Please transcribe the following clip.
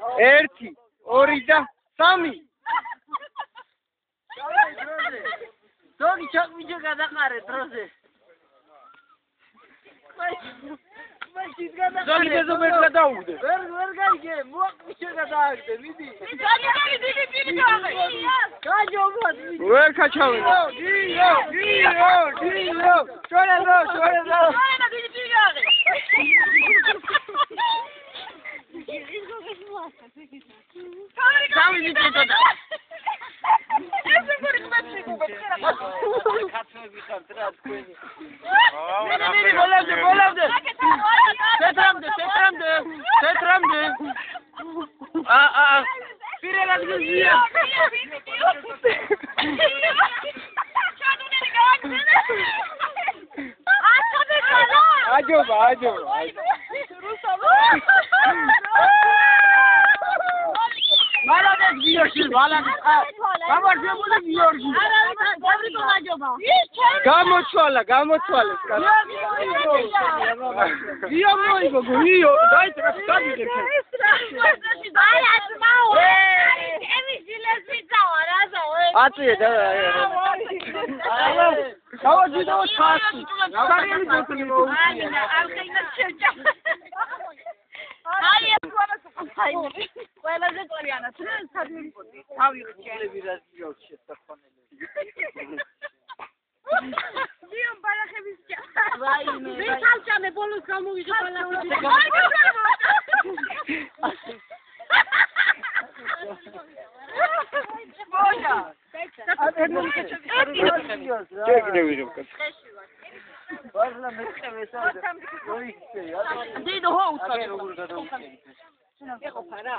1 2 და 3 დოგი ჩაკმიჯე გადაყარე დროზე ზოგი დეზობერ გადაუგდე ვერ გაიგე მოაყმიჯე გადააგდე მიდი გაჯობად ვერ ქაჩავენ გიო შორეზო სამი მიწედა ბოლავდე თეთრამდე პირად გზია აჯობა მალადე გიორგი გამარჯვებული გიორგი გამოცვალა გიო მოიგო გიო დაიწყე გადიდე აწიე და გავაჯიდო ხასი სარიელი ბოთლი ამინა არხეინა შეჭა აი ყველაზე წორიანად სარიელი ბოთლი თავი რაზიოში შეხონელი დიო ბალახების ჭა ვაიმე მე თავჭამე ბოლოს გამოვიღე ბალახები მოია შეგნევი რომ ვარლა მეწევესა და დიდო ხო უცხო როგორ გადაუჭერი ეყოფა რა